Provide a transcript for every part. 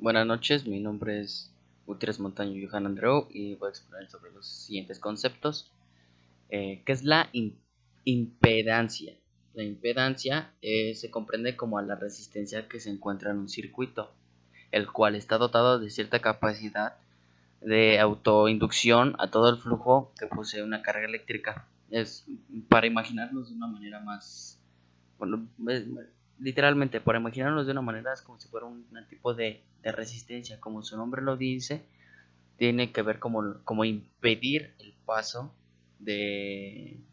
Buenas noches, mi nombre es Gutiérrez Montaño Johan Andreu y voy a exponer sobre los siguientes conceptos. ¿Qué es la impedancia? La impedancia se comprende como a la resistencia que se encuentra en un circuito, el cual está dotado de cierta capacidad de autoinducción a todo el flujo que posee una carga eléctrica. Es para imaginarnos de una manera más, bueno, literalmente, para imaginarnos de una manera, es como si fuera un tipo de resistencia, como su nombre lo dice, tiene que ver como impedir el paso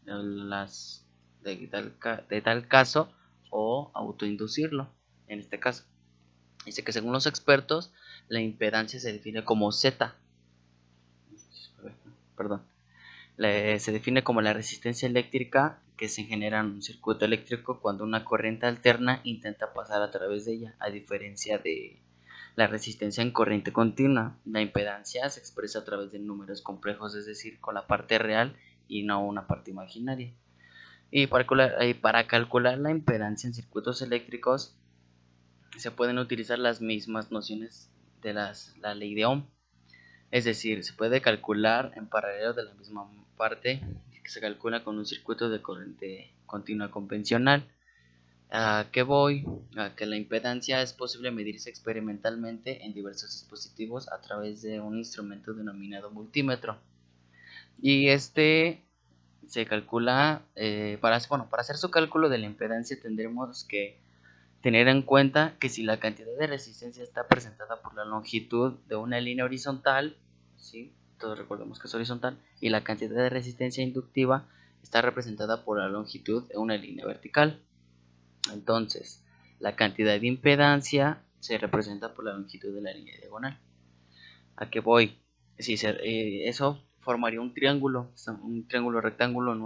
las de tal caso o autoinducirlo. En este caso dice que según los expertos la impedancia se define como Z, perdón, se define como la resistencia eléctrica que se genera en un circuito eléctrico cuando una corriente alterna intenta pasar a través de ella, a diferencia de la resistencia en corriente continua. La impedancia se expresa a través de números complejos, es decir, con la parte real y no una parte imaginaria. Y para calcular la impedancia en circuitos eléctricos se pueden utilizar las mismas nociones de la ley de Ohm. Es decir, se puede calcular en paralelo de la misma parte que se calcula con un circuito de corriente continua convencional. ¿A qué voy? A que la impedancia es posible medirse experimentalmente en diversos dispositivos a través de un instrumento denominado multímetro. Y este se calcula, para hacer su cálculo de la impedancia tendremos que tener en cuenta que si la cantidad de resistencia está presentada por la longitud de una línea horizontal, ¿sí? Todos recordemos que es horizontal, y la cantidad de resistencia inductiva está representada por la longitud de una línea vertical. Entonces, la cantidad de impedancia se representa por la longitud de la línea diagonal. ¿A qué voy? Eso formaría un triángulo rectángulo en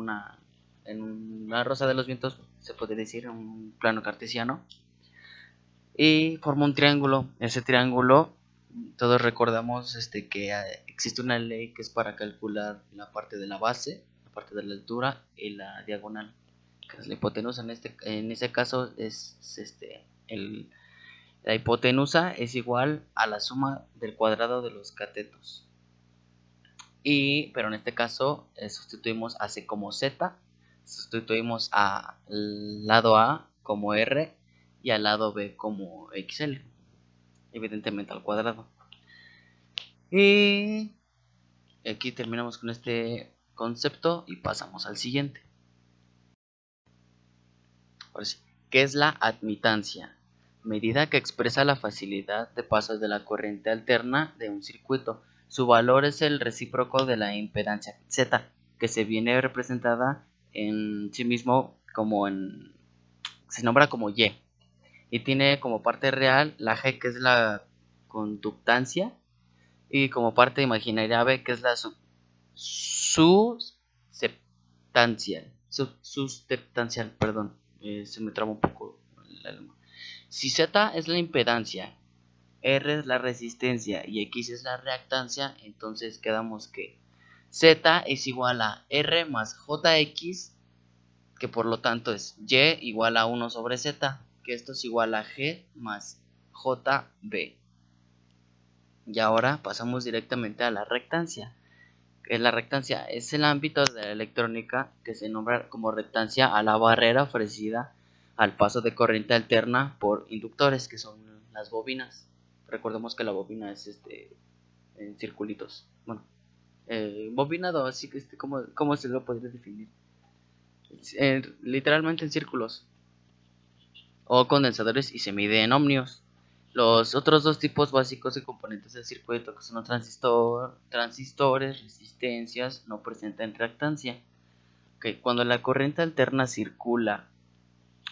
una rosa de los vientos, se puede decir, en un plano cartesiano, y forma un triángulo. Ese triángulo, todos recordamos que existe una ley que es para calcular la parte de la base, la parte de la altura y la diagonal, que es la hipotenusa. En ese caso la hipotenusa es igual a la suma del cuadrado de los catetos. Pero en este caso sustituimos a C como Z, sustituimos al lado A como R y al lado B como XL, evidentemente al cuadrado. Y aquí terminamos con este concepto y pasamos al siguiente. Ahora sí, ¿qué es la admitancia? Medida que expresa la facilidad de paso de la corriente alterna de un circuito. Su valor es el recíproco de la impedancia Z, que se viene representada en sí mismo se nombra como y tiene como parte real la G, que es la conductancia, y como parte imaginaria B, que es la susceptancial, perdón, se me traba un poco la lengua. Si Z es la impedancia, R es la resistencia y X es la reactancia, entonces quedamos que Z es igual a R más JX, que por lo tanto es Y igual a 1 sobre Z, que esto es igual a G más JB. Y ahora pasamos directamente a la reactancia. La reactancia es el ámbito de la electrónica que se nombra como reactancia a la barrera ofrecida al paso de corriente alterna por inductores, que son las bobinas. Recordemos que la bobina es en circulitos. Bueno, bobinado, así que ¿cómo se lo podría definir? Literalmente en círculos o condensadores, y se mide en ohmios. Los otros dos tipos básicos de componentes del circuito, que son los transistores, resistencias, no presentan reactancia. Cuando la corriente alterna circula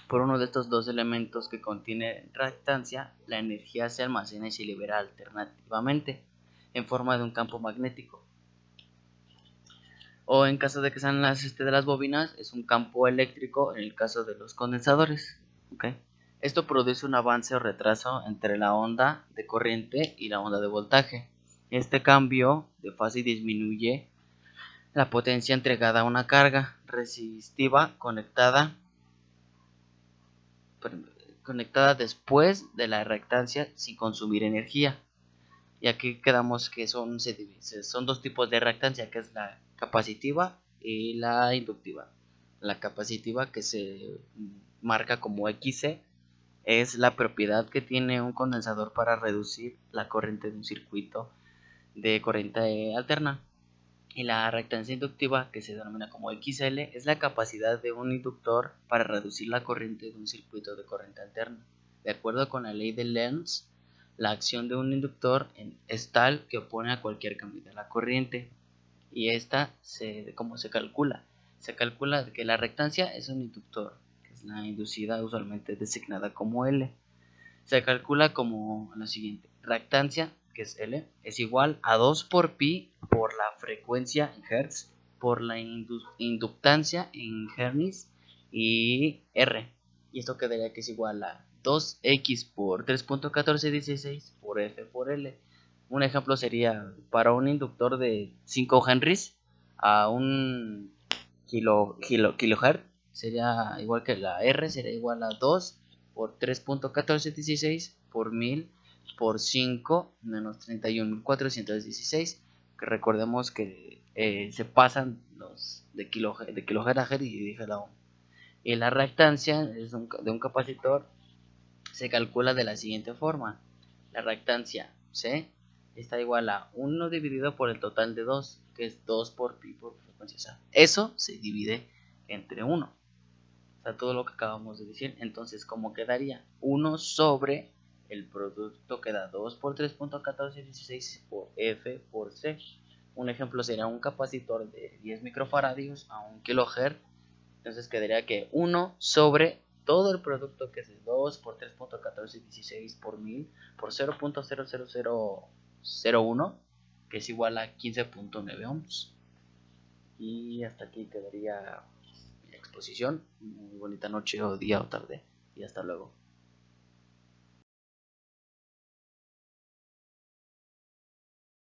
por uno de estos dos elementos que contiene reactancia, la energía se almacena y se libera alternativamente en forma de un campo magnético. O en caso de que sean de las bobinas, es un campo eléctrico en el caso de los condensadores. ¿Okay? Esto produce un avance o retraso entre la onda de corriente y la onda de voltaje. Este cambio de fase disminuye la potencia entregada a una carga resistiva conectada conectada después de la reactancia sin consumir energía. Y aquí quedamos que son dos tipos de reactancia, que es la capacitiva y la inductiva. La capacitiva, que se marca como XC, es la propiedad que tiene un condensador para reducir la corriente de un circuito de corriente alterna. Y la reactancia inductiva, que se denomina como XL, es la capacidad de un inductor para reducir la corriente de un circuito de corriente alterna. De acuerdo con la ley de Lenz, la acción de un inductor es tal que opone a cualquier cambio de la corriente. Y ¿cómo se calcula? Se calcula que la reactancia es un inductor, que es la inducida usualmente designada como L. Se calcula como lo siguiente: reactancia, que es L, es igual a 2 por pi por la frecuencia en Hertz por la inductancia en Hertz y R. Y esto quedaría que es igual a 2x por 3.1416 por F por L. Un ejemplo sería para un inductor de 5 Henrys a un kilohertz, sería igual que la R, sería igual a 2 por 3.1416 por 1000 por 5 menos 31.416, que recordemos que se pasan los de kilohertz a hertz y dije la ohm. Y la reactancia de un capacitor se calcula de la siguiente forma: la reactancia C está igual a 1 dividido por el total de 2, que es 2 por pi por frecuencia. O sea, eso se divide entre 1. O sea, todo lo que acabamos de decir. Entonces, ¿cómo quedaría? 1 sobre el producto que da 2 por 3.1416 por F por C. Un ejemplo sería un capacitor de 10 microfaradios a 1 kilohertz. Entonces quedaría que 1 sobre todo el producto, que es el 2 por 3.1416 por 1000 por 0.00001, que es igual a 15.9 ohms. Y hasta aquí quedaría mi exposición. Muy bonita noche o día o tarde. Y hasta luego.